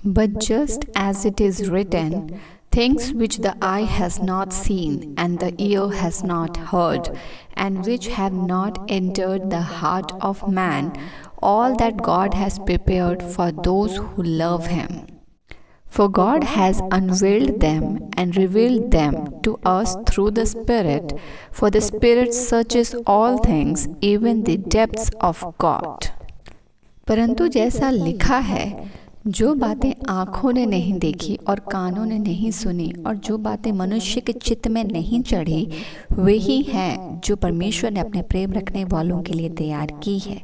But just as it is written, things which the eye has not seen, and the ear has not heard, and which have not entered the heart of man, all that God has prepared for those who love Him. For God has unveiled them and revealed them to us through the Spirit, for the Spirit searches all things, even the depths of God. परंतु जैसा लिखा है, जो बातें आँखों ने नहीं देखी और कानों ने नहीं सुनी और जो बातें मनुष्य के चित्त में नहीं चढ़ी, वही हैं जो परमेश्वर ने अपने प्रेम रखने वालों के लिए तैयार की है।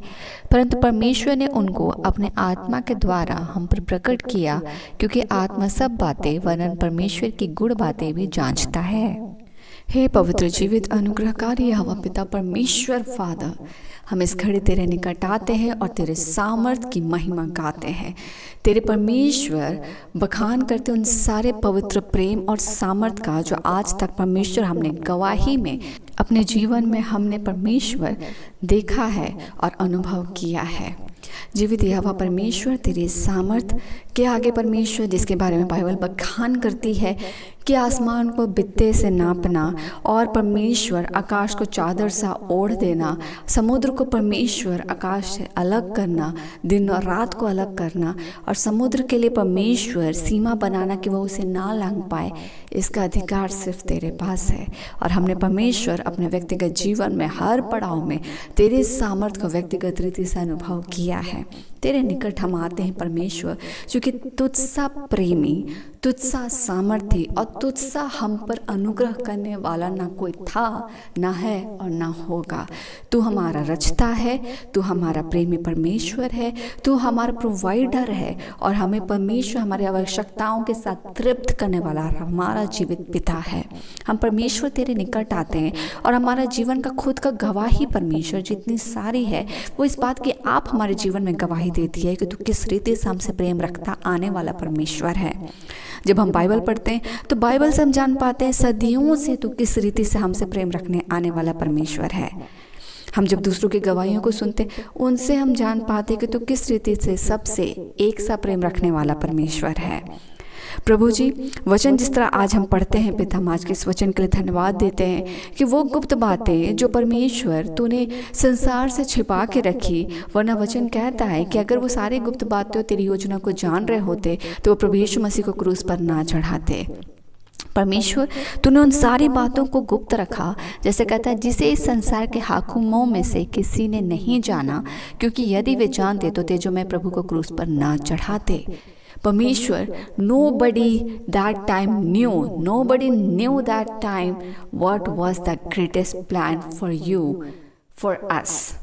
परंतु परमेश्वर ने उनको अपने आत्मा के द्वारा हम पर प्रकट किया, क्योंकि आत्मा सब बातें वरन परमेश्वर की गुड़ बातें भी जांचता है। हे पवित्र जीवित अनुग्रहकारी यहोवा पिता परमेश्वर फादर, हम इस घड़ी तेरे निकट आते हैं और तेरे सामर्थ की महिमा गाते हैं। तेरे परमेश्वर बखान करते उन सारे पवित्र प्रेम और सामर्थ का जो आज तक परमेश्वर हमने गवाही में अपने जीवन में हमने परमेश्वर देखा है और अनुभव किया है। जीवित यहोवा परमेश्वर तेरे सामर्थ के आगे परमेश्वर जिसके बारे में बाइबल बखान करती है कि आसमान को बित्ते से नापना और परमेश्वर आकाश को चादर सा ओढ़ देना, समुद्र को परमेश्वर आकाश से अलग करना, दिन और रात को अलग करना और समुद्र के लिए परमेश्वर सीमा बनाना कि वह उसे ना लांघ पाए, इसका अधिकार सिर्फ तेरे पास है। और हमने परमेश्वर अपने व्यक्तिगत जीवन में हर पड़ाव में तेरे सामर्थ को व्यक्तिगत रीति से अनुभव किया है। तेरे निकट हम आते हैं परमेश्वर, क्योंकि तुझसा प्रेमी, तुझसा सामर्थी और तुझसा हम पर अनुग्रह करने वाला ना कोई था, ना है और ना होगा। तू हमारा रचता है, तू हमारा प्रेमी परमेश्वर है, तू हमारा प्रोवाइडर है और हमें परमेश्वर हमारी आवश्यकताओं के साथ तृप्त करने वाला हमारा जीवित पिता है। हम परमेश्वर तेरे निकट आते हैं और हमारा जीवन का खुद का गवाही परमेश्वर जितनी सारी है वो इस बात की आप हमारे जीवन में गवाही देती है कि तू किस रीति से हमसे प्रेम रखता आने वाला परमेश्वर है। जब हम बाइबल पढ़ते हैं तो बाइबल से हम जान पाते हैं सदियों से तू किस रीति से हमसे प्रेम रखने आने वाला परमेश्वर है। हम जब दूसरों की गवाहियों को सुनते उनसे हम जान पाते कि तू किस रीति से सबसे एक सा प्रेम रखने वाला परमेश्वर है। प्रभु जी, वचन जिस तरह आज हम पढ़ते हैं पिता, हम आज के इस वचन के लिए धन्यवाद देते हैं कि वो गुप्त बातें जो परमेश्वर तूने संसार से छिपा के रखी, वरना वचन कहता है कि अगर वो सारी गुप्त बातें तेरी योजना को जान रहे होते तो वो प्रभु यीशु मसीह को क्रूस पर ना चढ़ाते। परमेश्वर तूने उन सारी बातों को गुप्त रखा, जैसे कहता है जिसे इस संसार के हाकिमों में से किसी ने नहीं जाना, क्योंकि यदि वे जानते तो तेजो में प्रभु को क्रूस पर ना चढ़ाते। परमेश्वर, nobody that time knew that time what was the greatest plan for you, for us.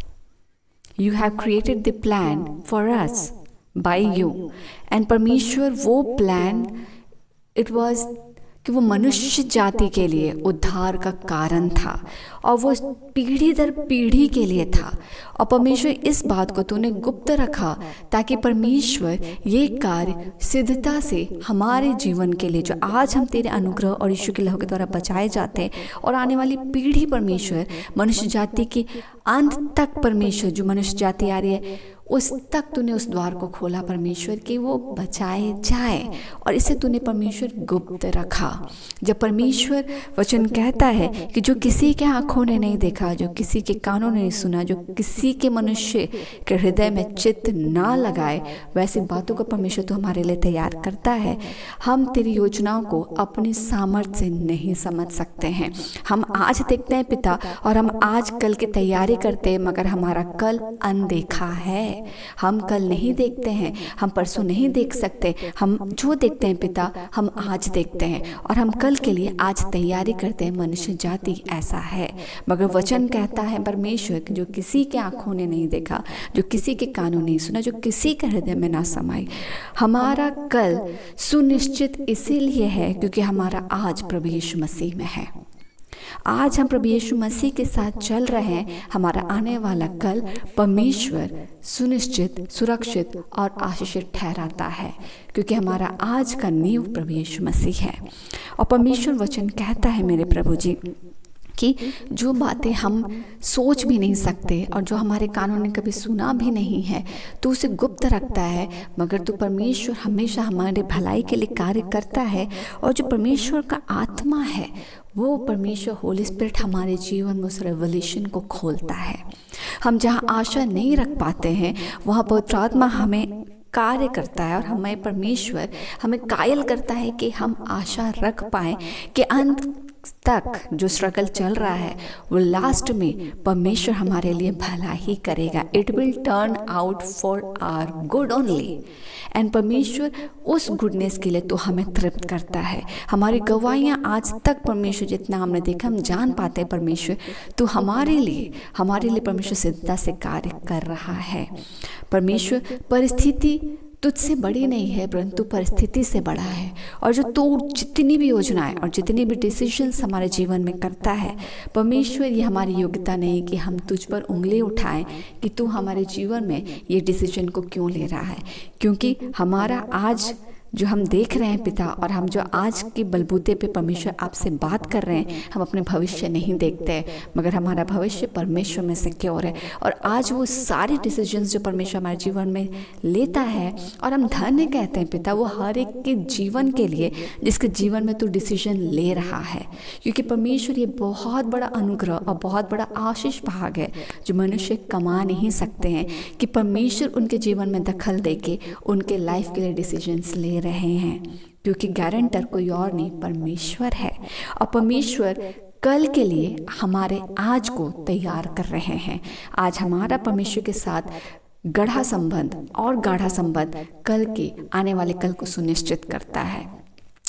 You have created the plan for us by you. And परमेश्वर वो प्लान it was कि वो मनुष्य जाति के लिए उद्धार का कारण था और वो पीढ़ी दर पीढ़ी के लिए था। और परमेश्वर इस बात को तूने गुप्त रखा ताकि परमेश्वर ये कार्य सिद्धता से हमारे जीवन के लिए जो आज हम तेरे अनुग्रह और यीशु के लहू के द्वारा बचाए जाते हैं और आने वाली पीढ़ी परमेश्वर मनुष्य जाति के अंत तक परमेश्वर जो मनुष्य जाति आ रही है उस तक तूने उस द्वार को खोला परमेश्वर कि वो बचाए जाए, और इसे तूने परमेश्वर गुप्त रखा। जब परमेश्वर वचन कहता है कि जो किसी के आँखों ने नहीं देखा, जो किसी के कानों ने नहीं सुना, जो किसी के मनुष्य के हृदय में चित्त ना लगाए, वैसी बातों को परमेश्वर तो हमारे लिए तैयार करता है। हम तेरी योजनाओं को अपनी सामर्थ्य से नहीं समझ सकते हैं। हम आज देखते हैं पिता और हम आज कल की तैयारी करते हैं, मगर हमारा कल अनदेखा है। हम कल नहीं देखते हैं, हम परसों नहीं देख सकते। हम जो देखते हैं पिता हम आज देखते हैं और हम कल के लिए आज तैयारी करते हैं। मनुष्य जाति ऐसा है, मगर वचन कहता है परमेश्वर कि जो किसी के आंखों ने नहीं देखा, जो किसी के कानों नहीं सुना, जो किसी के हृदय में ना समाई, हमारा कल सुनिश्चित इसीलिए है क्योंकि हमारा आज प्रभु यीशु मसीह में है। आज हम प्रभु यीशु मसीह के साथ चल रहे हैं। हमारा आने वाला कल परमेश्वर सुनिश्चित, सुरक्षित और आशीषित ठहराता है क्योंकि हमारा आज का नींव प्रभु यीशु मसीह है। और परमेश्वर वचन कहता है मेरे प्रभु जी कि जो बातें हम सोच भी नहीं सकते और जो हमारे कानों ने कभी सुना भी नहीं है, तो उसे गुप्त रखता है। मगर तो परमेश्वर हमेशा हमारे भलाई के लिए कार्य करता है। और जो परमेश्वर का आत्मा है, वो परमेश्वर होली स्पिरिट हमारे जीवन में उस रेवोल्यूशन को खोलता है। हम जहाँ आशा नहीं रख पाते हैं, वहाँ पवित्र आत्मा हमें कार्य करता है और हमें परमेश्वर हमें कायल करता है कि हम आशा रख पाएँ कि अंत तक जो स्ट्रगल चल रहा है वो लास्ट में परमेश्वर हमारे लिए भला ही करेगा। It will turn out for our good only. And परमेश्वर उस गुडनेस के लिए तो हमें तृप्त करता है। हमारी गवाहियाँ आज तक परमेश्वर जितना हमने देखा, हम जान पाते हैं परमेश्वर तो हमारे लिए परमेश्वर सिद्धता से कार्य कर रहा है। परमेश्वर परिस्थिति तुझसे बड़ी नहीं है, परंतु परिस्थिति से बड़ा है। और जो तू जितनी भी योजनाएं और जितनी भी डिसीजंस हमारे जीवन में करता है, परमेश्वर ये हमारी योग्यता नहीं कि हम तुझ पर उंगली उठाएं कि तू हमारे जीवन में ये डिसीजन को क्यों ले रहा है। क्योंकि हमारा आज जो हम देख रहे हैं पिता, और हम जो आज के बलबूते पे परमेश्वर आपसे बात कर रहे हैं, हम अपने भविष्य नहीं देखते, मगर हमारा भविष्य परमेश्वर में सिक्योर है। और आज वो सारे डिसीजंस जो परमेश्वर हमारे जीवन में लेता है, और हम धन्य कहते हैं पिता वो हर एक के जीवन के लिए जिसके जीवन में तू डिसीजन ले रहा है। क्योंकि परमेश्वर ये बहुत बड़ा अनुग्रह और बहुत बड़ा आशीष भाग है जो मनुष्य कमा नहीं सकते हैं, कि परमेश्वर उनके जीवन में दखल देके उनके लाइफ के लिए डिसीजंस ले रहे हैं। क्योंकि गारंटर कोई और नहीं, परमेश्वर है। और परमेश्वर कल के लिए हमारे आज को तैयार कर रहे हैं। आज हमारा परमेश्वर के साथ गाढ़ा संबंध कल के आने वाले कल को सुनिश्चित करता है।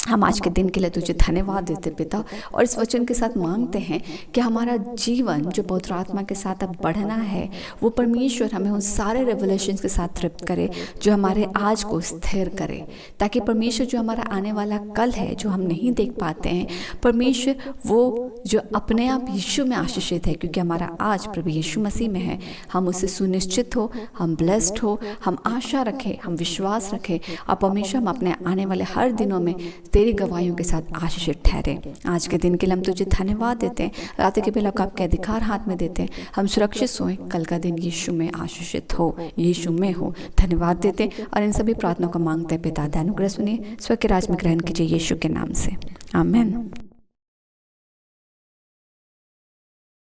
हम आज के दिन के लिए तुझे धन्यवाद देते पिता, और इस वचन के साथ मांगते हैं कि हमारा जीवन जो पवित्र आत्मा के साथ अब बढ़ना है, वो परमेश्वर हमें उन सारे रेवलेशंस के साथ तृप्त करे जो हमारे आज को स्थिर करे, ताकि परमेश्वर जो हमारा आने वाला कल है जो हम नहीं देख पाते हैं, परमेश्वर वो जो अपने आप यीशु में आशीषित है, क्योंकि हमारा आज प्रभु यीशु मसीह में है, हम उससे सुनिश्चित हो, हम ब्लेस्ड हो, हम आशा रखें, हम विश्वास रखें, और परमेश्वर हम अपने आने वाले हर दिनों में तेरी गवाहियों के साथ आशीषित ठहरे। आज के दिन के लिए हम तुझे धन्यवाद देते हैं। रात के बेला को आपके अधिकार हाथ में देते हैं। हम सुरक्षित सोएं, कल का दिन यीशु में आशीषित हो, यीशु में हो। धन्यवाद देते हैं और इन सभी प्रार्थनाओं को मांगते हैं पिता, अनुग्रह सुनिए, स्व के राज में ग्रहण कीजिए यीशु के नाम से, आमीन।